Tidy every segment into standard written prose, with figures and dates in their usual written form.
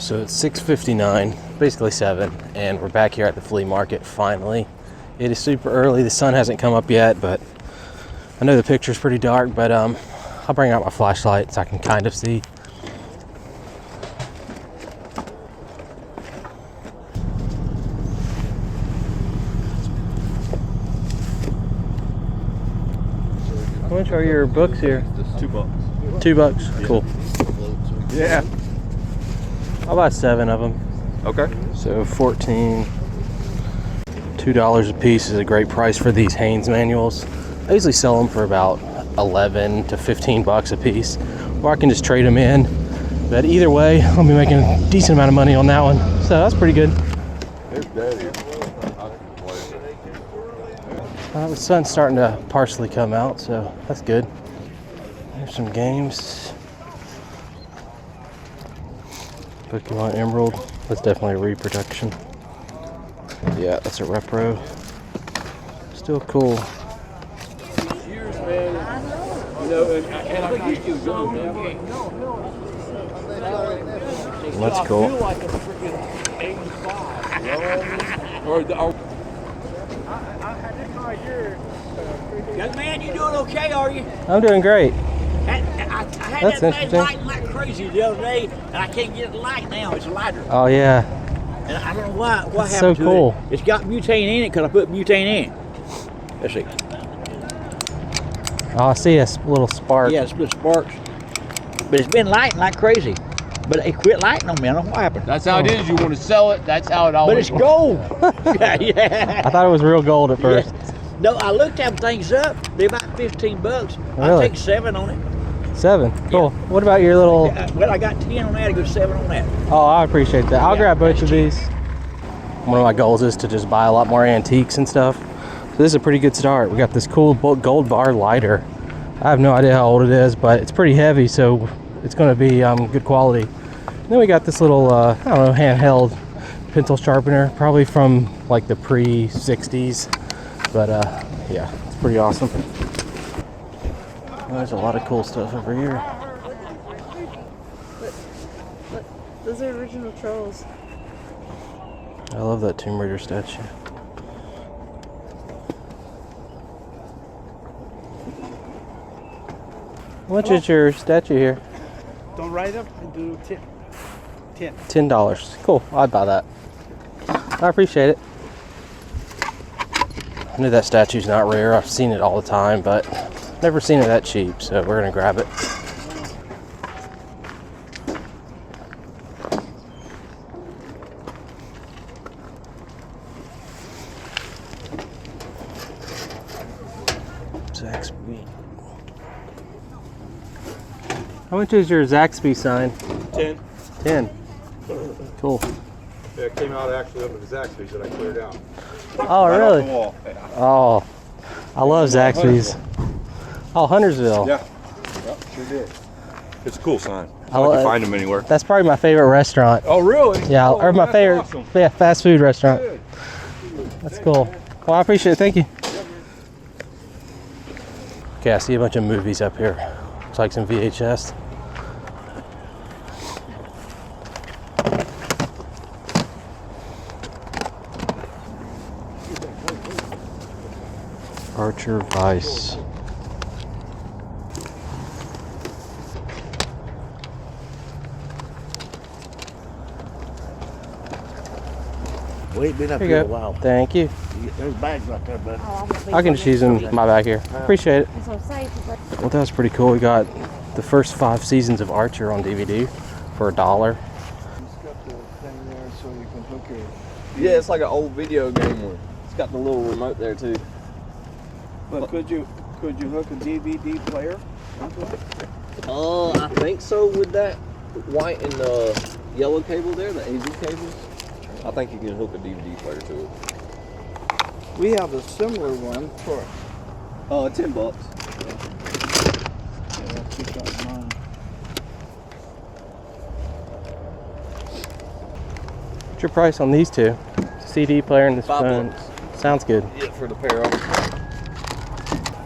So it's 6:59, basically 7, and we're back here at the flea market finally. It is super early, the sun hasn't come up yet, but I know the picture's pretty dark, but I'll bring out my flashlight so I can kind of see. How much are your books here? $2. $2? Cool. Yeah. I'll buy 7 of them. Okay. So 14, $2 a piece is a great price for these Haynes manuals. I usually sell them for about 11 to 15 bucks a piece, or I can just trade them in. But either way, I'll be making a decent amount of money on that one. So that's pretty good. The sun's starting to partially come out, so that's good. There's some games. Pokemon Emerald, that's definitely a reproduction. Yeah, that's a repro. Still cool. Cheers, man. You know, and I think you do, man. That's cool. I feel like a freaking 85. You know what I mean? I had this right here. Young man, you doing okay, are you? I'm doing great. I had That's that thing interesting. lighting like crazy the other day, and I can't get it light now. It's lighter. Oh yeah. And I don't know what That's happened so to cool. it. It's got butane in it because I put butane in it. Let's see. Oh, I see a little spark. Yeah, it's been sparks. But it's been lighting like crazy. But it quit lighting on me. I don't know what happened. That's how it is. You want to sell it, that's how it But always it's gold. yeah. I thought it was real gold at first. Yeah. No, I looked them things up. They're about 15 bucks. Really? I'll take 7 on it. 7? Cool. What about your little... Well, I got 10 on that. I go 7 on that. Oh, I appreciate that. I'll Yeah, grab both that's of these. One of my goals is to just buy a lot more antiques and stuff. So this is a pretty good start. We got this cool gold bar lighter. I have no idea how old it is, but it's pretty heavy, so it's going to be good quality. And then we got this little, I don't know, handheld pencil sharpener, probably from like the pre-60s. But yeah, it's pretty awesome. There's a lot of cool stuff over here. Look, those are original trolls. I love that Tomb Raider statue. How much is your statue here? Don't write them and do 10. $10. Cool, I'd buy that. I appreciate it. I know that statue's not rare. I've seen it all the time, but never seen it that cheap, so we're gonna grab it. Zaxby. How much is your Zaxby sign? 10. 10. Cool. Yeah, it came out actually under the Zaxby's that I cleared out. Oh, Right really? off the wall. Yeah. Oh, I love Zaxby's. Oh, Huntersville. Yeah. Yep, sure did. It's a cool sign. I I lo- can find them anywhere. That's probably my favorite restaurant. Oh, really? Yeah, Oh, or my that's favorite awesome. yeah, fast food restaurant. Good. That's cool. Well, I appreciate it. Thank you. Okay, I see a bunch of movies up here. Looks like some VHS. Archer Vice. We ain't been up Here here you a go. while. Thank you. There's bags right there, bud. I can just use them in my bag here. Appreciate it. That's what I'm saying. Well, that was pretty cool. We got the first 5 seasons of Archer on DVD for $1. It's got the thing there so you can hook your... Yeah, it's like an old video game one. It's got the little remote there too. But could you hook a DVD player onto it? I think so with that white and yellow cable there, the AV cable. I think you can hook a DVD player to it. We have a similar one for... $10. Yeah, I'll keep that in mind. What's your price on these two? CD player and this phone. $5. Sounds good. Yeah, for the pair of them.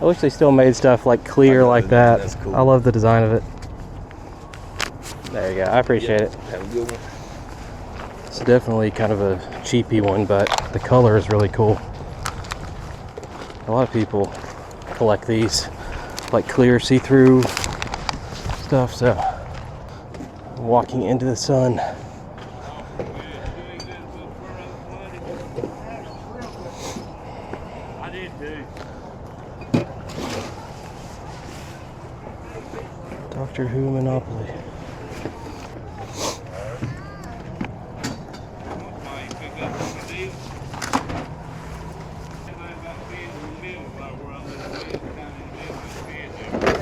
I wish they still made stuff like clear I know, like that. that's cool. I love the design of it. There you go. I appreciate it. Have a good one. It's definitely kind of a cheapy one, but the color is really cool. A lot of people collect these, like clear see-through stuff, so walking into the sun. I did too. Doctor Who Monopoly.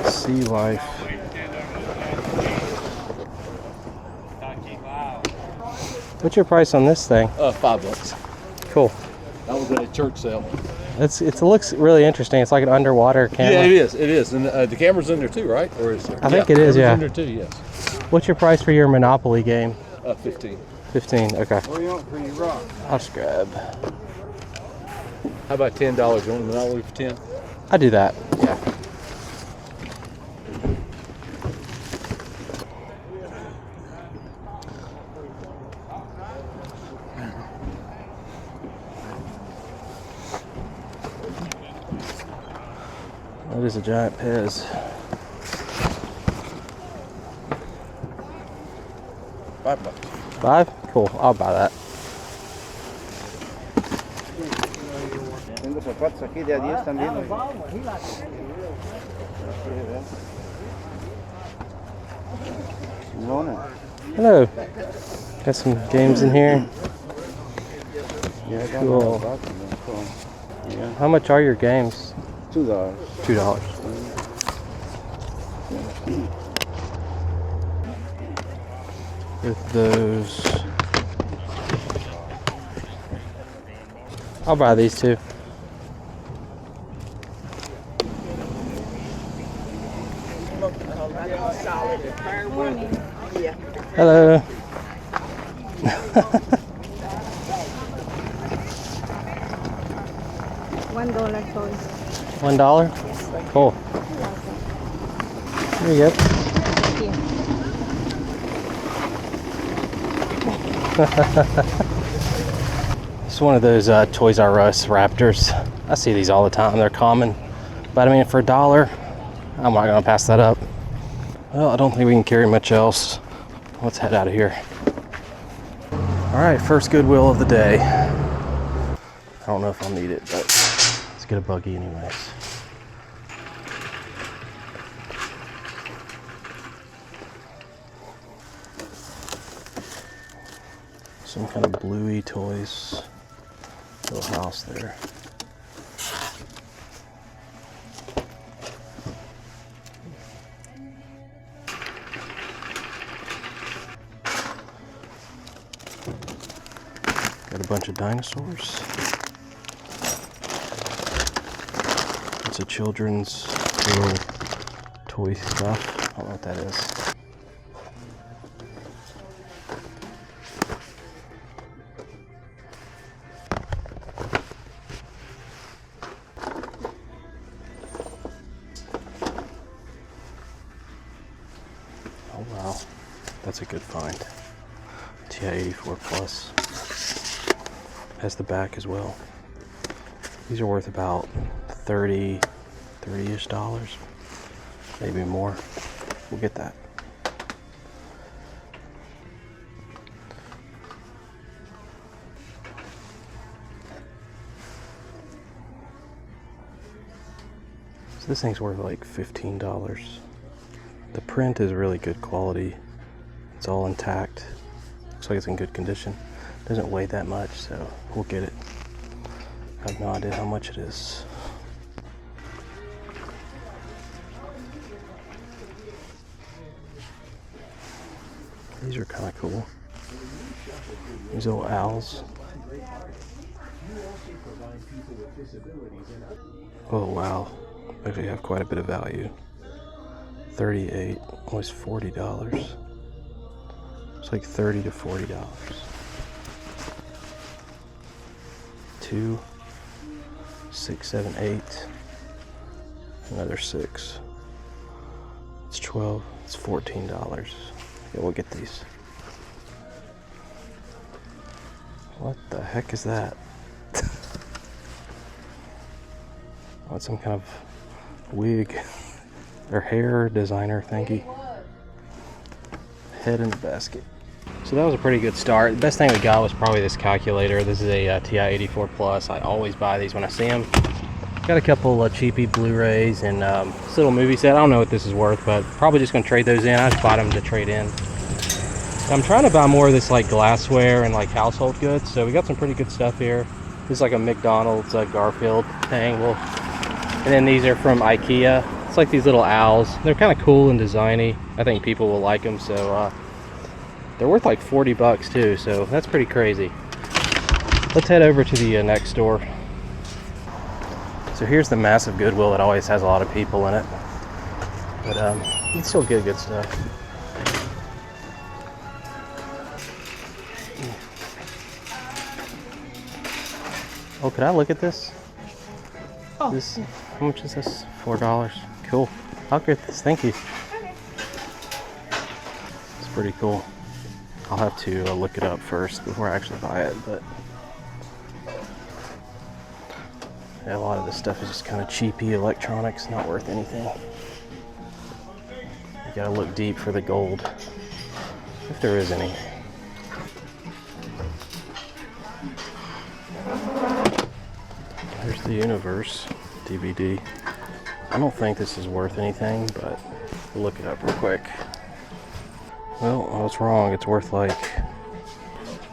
Sea life. What's your price on this thing? $5. Cool. That was at a church sale. It looks really interesting. It's like an underwater camera. Yeah, it is. It is. And the camera's in there too, right? Or is there? I think it is, yeah. In there too, yes. What's your price for your Monopoly game? 15. 15, okay. What do you want for your rock? I'll just grab. How about $10? You want the Monopoly for 10? I do that, yeah. That is a giant Pez. $5. 5? Cool, I'll buy that. Tengo zapatos aquí de a 10 también. Lona. Hello. Got some games in here. Yeah, I got Cool. about them. Cool. Yeah, How much are your games? $2. $2. With those. I'll buy these too. Hello. $1 toys. $1? Cool. There you go. It's one of those Toys R Us Raptors. I see these all the time. They're common. But I mean, for $1, I'm not going to pass that up. Well, I don't think we can carry much else. Let's head out of here. All right, first Goodwill of the day. I don't know if I'll need it, but let's get a buggy anyways. Some kind of bluey toys. Little house there. Got a bunch of dinosaurs. It's a children's little toy stuff. I don't know what that is. Oh wow, that's a good find. TI 84 Plus. Has the back as well. These are worth about $30-ish, maybe more. We'll get that. So this thing's worth like $15. The print is really good quality. It's all intact. Looks like it's in good condition. Doesn't weigh that much, so we'll get it. I have no idea how much it is. These are kind of cool. These little owls. Oh wow, actually have quite a bit of value. 38, almost $40. It's like $30 to $40. 2, 6, 7, 8. Another 6. It's 12. It's $14. Yeah, we'll get these. What the heck is that? Oh, it's some kind of wig or hair designer thingy. Head in the basket. So that was a pretty good start. The best thing we got was probably this calculator. This is a TI-84 Plus. I always buy these when I see them. Got a couple cheapy Blu-rays and this little movie set. I don't know what this is worth, but probably just gonna trade those in. I just bought them to trade in. I'm trying to buy more of this like glassware and like household goods. So we got some pretty good stuff here. This is like a McDonald's Garfield thing. And then these are from IKEA. It's like these little owls. They're kind of cool and designy. I think people will like them. So they're worth like 40 bucks too. So that's pretty crazy. Let's head over to the next store. So here's the massive Goodwill that always has a lot of people in it. But you can still get good stuff. Oh, could I look at this? Oh. This, how much is this? $4. Cool. I'll get this. Thank you. It's pretty cool. I'll have to look it up first before I actually buy it, but yeah, a lot of this stuff is just kind of cheapy electronics, not worth anything. You gotta look deep for the gold, if there is any. There's the Universe DVD. I don't think this is worth anything, but we'll look it up real quick. Well, I was wrong. It's worth like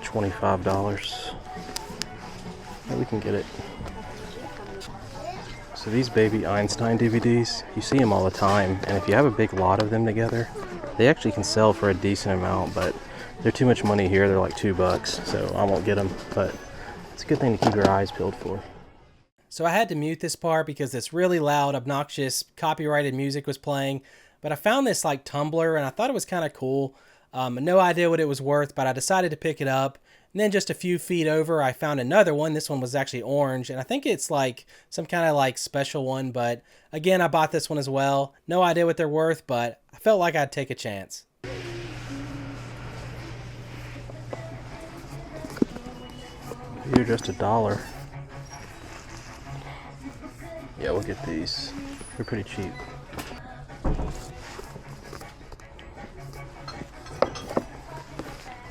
$25. Maybe we can get it. So these baby Einstein DVDs, you see them all the time, and if you have a big lot of them together, they actually can sell for a decent amount, but they're too much money here. They're like $2, so I won't get them, but it's a good thing to keep your eyes peeled for. So I had to mute this part because this really loud, obnoxious, copyrighted music was playing, but I found this like tumbler and I thought it was kind of cool. No idea what it was worth, but I decided to pick it up. And then just a few feet over, I found another one. This one was actually orange, and I think it's like some kind of like special one, but again, I bought this one as well. No idea what they're worth, but I felt like I'd take a chance. You're just $1. Yeah, we'll get these. They're pretty cheap.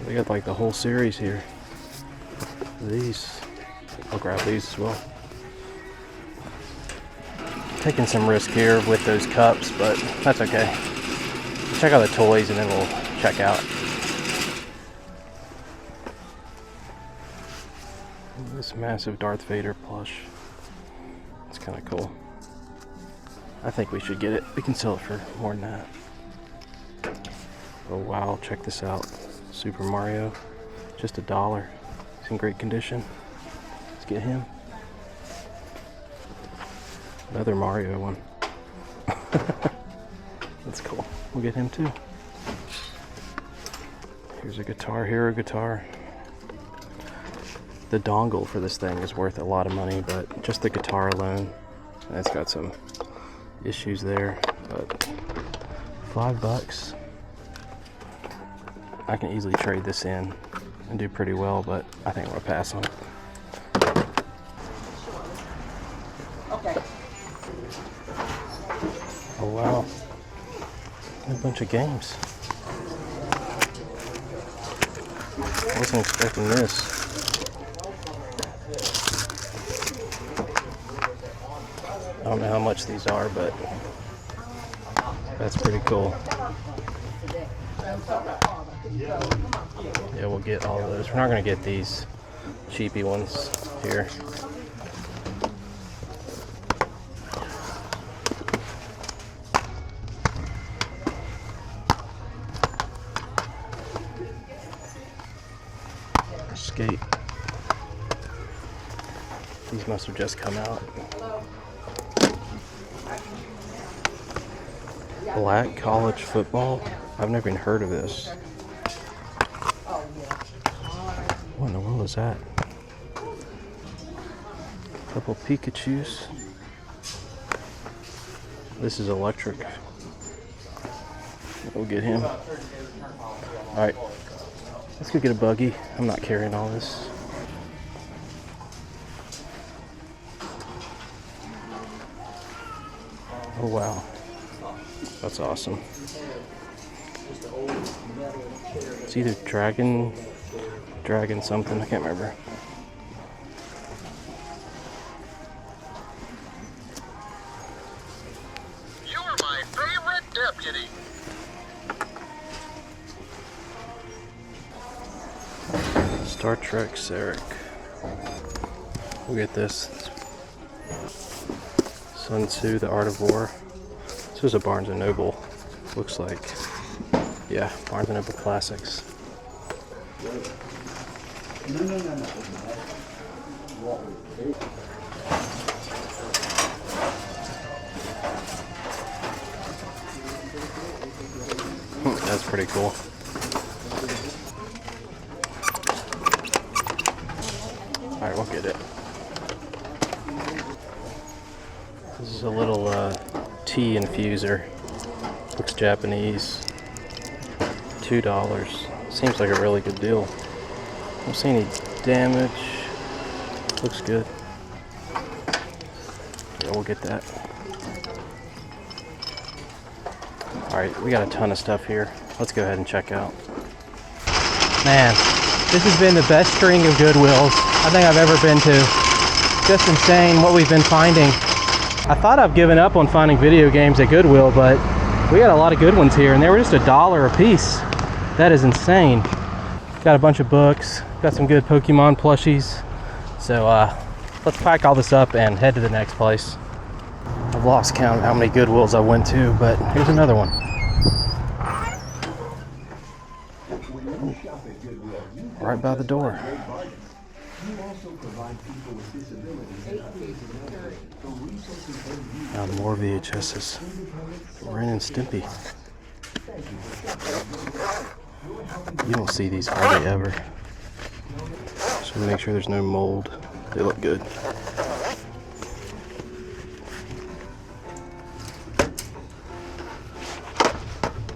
They got like the whole series here. These, I'll grab these as well. Taking some risk here with those cups, but that's okay. Check out the toys and then we'll check out. This massive Darth Vader plush. It's kind of cool. I think we should get it. We can sell it for more than that. Oh wow, check this out. Super Mario, just $1. He's in great condition. Let's get him. Another Mario one. That's cool. We'll get him too. Here's a guitar, Hero guitar. The dongle for this thing is worth a lot of money, but just the guitar alone, it's got some issues there, but $5. I can easily trade this in and do pretty well, but I think I'm gonna pass on it. Okay. Oh wow, a bunch of games. I wasn't expecting this. I don't know how much these are, but that's pretty cool. Yeah, we'll get all of those. We're not going to get these cheapy ones here. Skate. These must have just come out. Black college football? I've never even heard of this. What in the world is that? Couple Pikachus. This is electric. We'll get him. Alright. Let's go get a buggy. I'm not carrying all this. Oh wow, that's awesome. It's either dragon something, I can't remember. You're my favorite deputy. Star Trek Sarek. We'll get this. Sun Tzu, The Art of War. This was a Barnes & Noble. Looks like. Yeah, Barnes & Noble Classics. That's pretty cool. Alright, we'll get it. This is a little tea infuser. Looks Japanese. $2. Seems like a really good deal. Don't see any damage. Looks good. Yeah, we'll get that. Alright, we got a ton of stuff here. Let's go ahead and check out. Man, this has been the best string of Goodwills I think I've ever been to. Just insane what we've been finding. I thought I've given up on finding video games at Goodwill, but we got a lot of good ones here, and they were just $1 a piece. That is insane. Got a bunch of books, got some good Pokemon plushies. So let's pack all this up and head to the next place. I've lost count of how many Goodwills I went to, but here's another one. Right by the door. Now more VHSs. Ren and Stimpy. You don't see these hardly ever. Just to make sure there's no mold. They look good.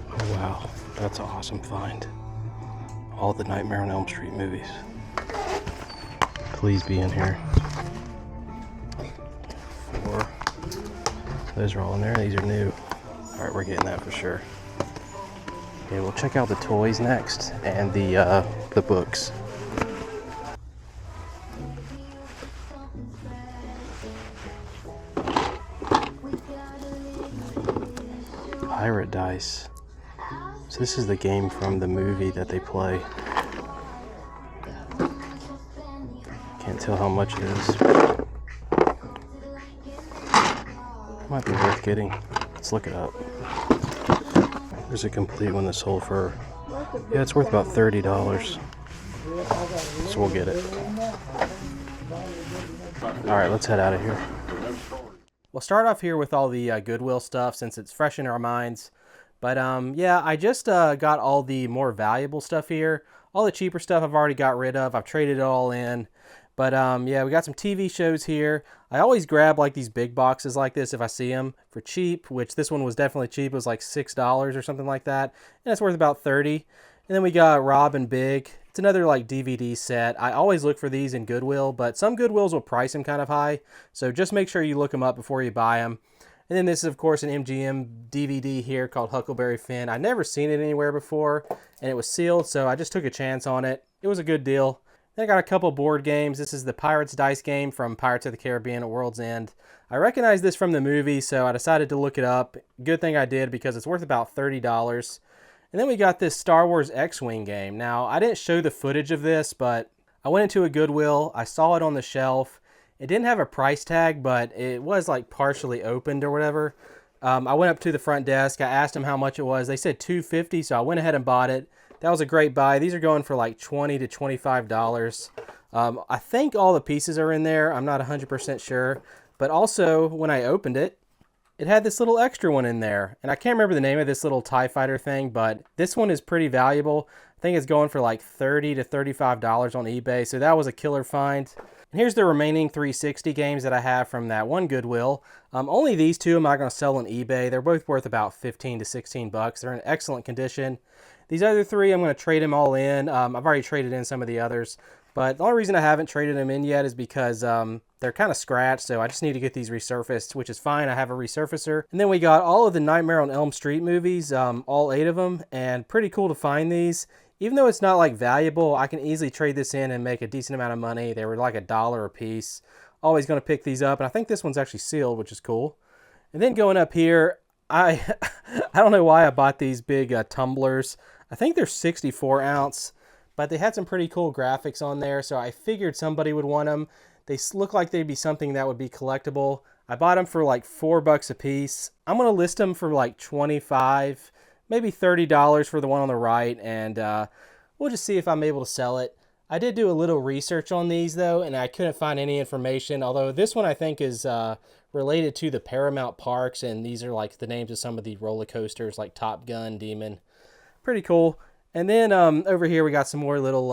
Oh wow, that's an awesome find. All the Nightmare on Elm Street movies. Please be in here. 4. Those are all in there. These are new. Alright, we're getting that for sure. Okay, we'll check out the toys next and the books. Pirate dice. So this is the game from the movie that they play. Can't tell how much it is. Might be worth getting. Let's look it up. There's a complete one that sold for, yeah, it's worth about $30. So we'll get it. Alright, let's head out of here. We'll start off here with all the Goodwill stuff since it's fresh in our minds. But yeah, I just got all the more valuable stuff here. All the cheaper stuff I've already got rid of. I've traded it all in. But yeah, we got some TV shows here. I always grab like these big boxes like this if I see them for cheap, which this one was definitely cheap. It was like $6 or something like that. And it's worth about $30. And then we got Rob and Big. It's another like DVD set. I always look for these in Goodwill, but some Goodwills will price them kind of high. So just make sure you look them up before you buy them. And then this is, of course, an MGM DVD here called Huckleberry Finn. I'd never seen it anywhere before, and it was sealed, so I just took a chance on it. It was a good deal. Then I got a couple board games. This is the Pirates Dice game from Pirates of the Caribbean at World's End. I recognize this from the movie, so I decided to look it up. Good thing I did because it's worth about $30. And then we got this Star Wars X-Wing game. Now, I didn't show the footage of this, but I went into a Goodwill. I saw it on the shelf. It didn't have a price tag, but it was like partially opened or whatever. I went up to the front desk. I asked them how much it was. They said $250, so I went ahead and bought it. That was a great buy. These are going for like $20 to $25. I think all the pieces are in there. I'm not 100% sure. But also, when I opened it, it had this little extra one in there. And I can't remember the name of this little TIE Fighter thing, but this one is pretty valuable. I think it's going for like $30 to $35 on eBay, so that was a killer find. And here's the remaining 360 games that I have from that one Goodwill. Only these two I'm not going to sell on eBay. They're both worth about 15 to 16 bucks. They're in excellent condition. These other three, I'm going to trade them all in. I've already traded in some of the others, but the only reason I haven't traded them in yet is because they're kind of scratched, so I just need to get these resurfaced, which is fine. I have a resurfacer. And then we got all of the Nightmare on Elm Street movies, all 8 of them, and pretty cool to find these. Even though it's not like valuable, I can easily trade this in and make a decent amount of money. They were like $1 a piece. Always going to pick these up, and I think this one's actually sealed, which is cool. And then going up here, I don't know why I bought these big tumblers. I think they're 64 ounce, but they had some pretty cool graphics on there, so I figured somebody would want them. They look like they'd be something that would be collectible. I bought them for like $4 a piece. I'm going to list them for like $25, maybe $30 for the one on the right, and we'll just see if I'm able to sell it. I did do a little research on these though, and I couldn't find any information, although this one I think is related to the Paramount parks, and these are like the names of some of the roller coasters like Top Gun, Demon. Pretty cool. And then over here we got some more little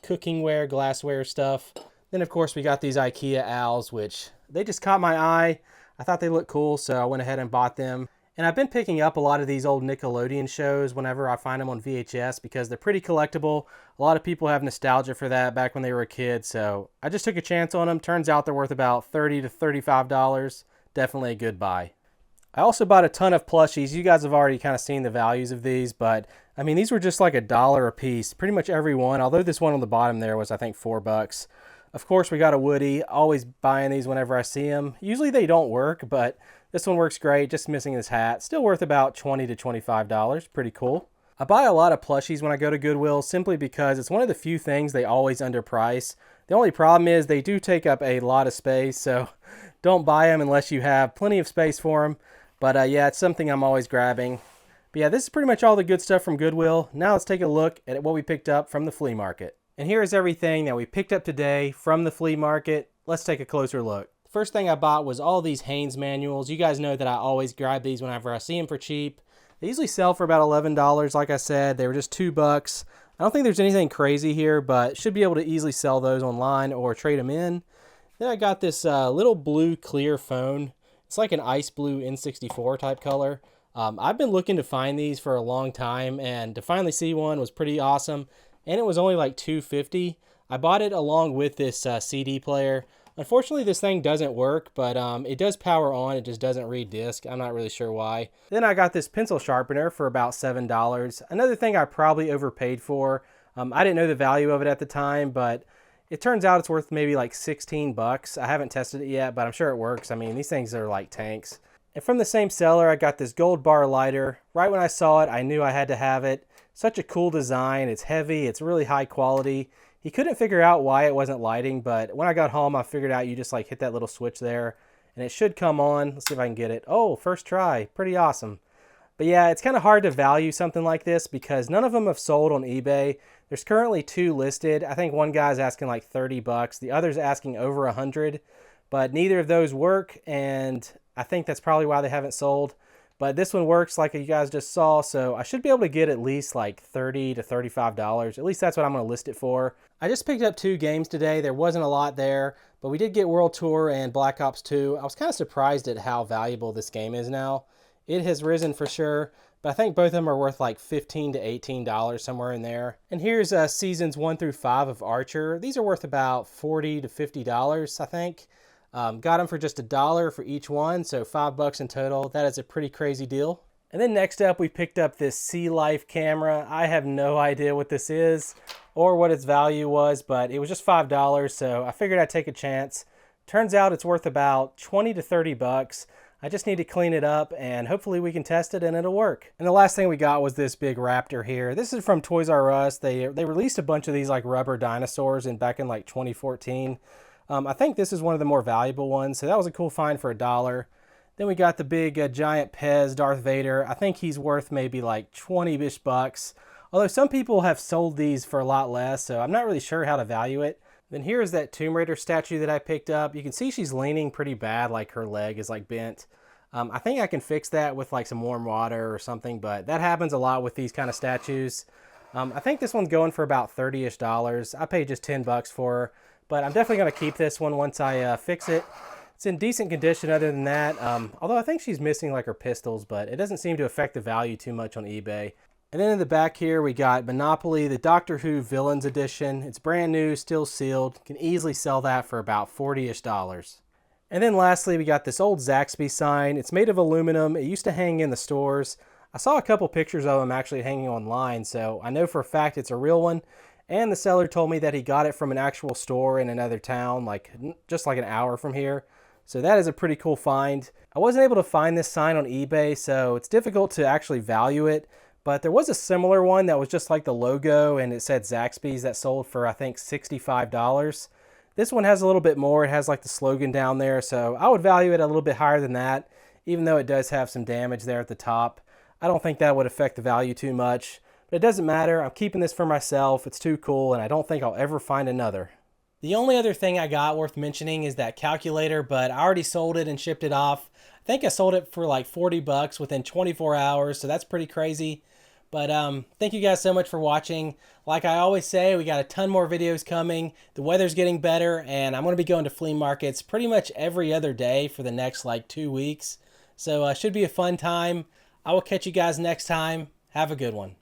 cookingware, glassware stuff. Then of course we got these IKEA owls, which they just caught my eye. I thought they looked cool, so I went ahead and bought them. And I've been picking up a lot of these old Nickelodeon shows whenever I find them on VHS because they're pretty collectible. A lot of people have nostalgia for that back when they were a kid, so I just took a chance on them. Turns out they're worth about $30 to $35. Definitely a good buy. I also bought a ton of plushies. You guys have already kind of seen the values of these, but I mean, these were just like $1 a piece, pretty much every one, although this one on the bottom there was I think $4. Of course, we got a Woody. Always buying these whenever I see them. Usually they don't work, but this one works great. Just missing his hat. Still worth about $20 to $25. Pretty cool. I buy a lot of plushies when I go to Goodwill simply because it's one of the few things they always underprice. The only problem is they do take up a lot of space, so don't buy them unless you have plenty of space for them. But yeah, it's something I'm always grabbing. But yeah, this is pretty much all the good stuff from Goodwill. Now let's take a look at what we picked up from the flea market. And here is everything that we picked up today from the flea market. Let's take a closer look. The first thing I bought was all these Haynes manuals. You guys know that I always grab these whenever I see them for cheap. They usually sell for about $11, like I said. They were just $2. I don't think there's anything crazy here, but should be able to easily sell those online or trade them in. Then I got this little blue clear phone. It's like an ice blue N64 type color. I've been looking to find these for a long time, and to finally see one was pretty awesome. And it was only like $2.50. I bought it along with this CD player. Unfortunately, this thing doesn't work, but it does power on. It just doesn't read disc. I'm not really sure why. Then I got this pencil sharpener for about $7. Another thing I probably overpaid for. I didn't know the value of it at the time, but it turns out it's worth maybe like 16 bucks. I haven't tested it yet, but I'm sure it works. I mean, these things are like tanks. And from the same seller, I got this gold bar lighter. Right when I saw it, I knew I had to have it. Such a cool design. It's heavy. It's really high quality. He couldn't figure out why it wasn't lighting, but when I got home, I figured out you just like hit that little switch there and it should come on. Let's see if I can get it. Oh, first try. Pretty awesome. But yeah, it's kind of hard to value something like this because none of them have sold on eBay. There's currently 2 listed. I think one guy's asking like 30 bucks. The other's asking over 100, but neither of those work, and I think that's probably why they haven't sold. But this one works like you guys just saw, so I should be able to get at least like $30 to $35. At least that's what I'm going to list it for. I just picked up 2 games today. There wasn't a lot there, but we did get World Tour and Black Ops 2. I was kind of surprised at how valuable this game is now. It has risen for sure, but I think both of them are worth like $15 to $18, somewhere in there. And here's seasons 1 through 5 of Archer. These are worth about $40 to $50, I think. Got them for just $1 for each one, so $5 in total. That is a pretty crazy deal. And then next up, we picked up this Sea Life camera. I have no idea what this is or what its value was, but it was just $5, so I figured I'd take a chance. Turns out it's worth about 20 to 30 bucks. I just need to clean it up and hopefully we can test it and it'll work. And the last thing we got was this big raptor here. This is from Toys R Us. They released a bunch of these like rubber dinosaurs back in like 2014. I think this is one of the more valuable ones, so that was a cool find for $1. Then we got the big giant Pez Darth Vader. I think he's worth maybe like 20-ish bucks. Although some people have sold these for a lot less, so I'm not really sure how to value it. Then here's that Tomb Raider statue that I picked up. You can see she's leaning pretty bad, like her leg is like bent. I think I can fix that with like some warm water or something, but that happens a lot with these kind of statues. I think this one's going for about $30-ish. I paid just 10 bucks for her, but I'm definitely going to keep this one once I fix it. It's in decent condition other than that, although I think she's missing like her pistols, but it doesn't seem to affect the value too much on eBay. And then in the back here, we got Monopoly, the Doctor Who Villains Edition. It's brand new, still sealed. You can easily sell that for about $40-ish. And then lastly, we got this old Zaxby sign. It's made of aluminum. It used to hang in the stores. I saw a couple pictures of them actually hanging online, so I know for a fact it's a real one. And the seller told me that he got it from an actual store in another town, just like an hour from here. So that is a pretty cool find. I wasn't able to find this sign on eBay, so it's difficult to actually value it. But there was a similar one that was just like the logo and it said Zaxby's that sold for I think $65. This one has a little bit more. It has like the slogan down there, so I would value it a little bit higher than that, even though it does have some damage there at the top. I don't think that would affect the value too much, but it doesn't matter. I'm keeping this for myself. It's too cool and I don't think I'll ever find another. The only other thing I got worth mentioning is that calculator, but I already sold it and shipped it off. I think I sold it for like 40 bucks within 24 hours, so that's pretty crazy. But thank you guys so much for watching. Like I always say, we got a ton more videos coming. The weather's getting better, and I'm going to be going to flea markets pretty much every other day for the next like 2 weeks. So should be a fun time. I will catch you guys next time. Have a good one.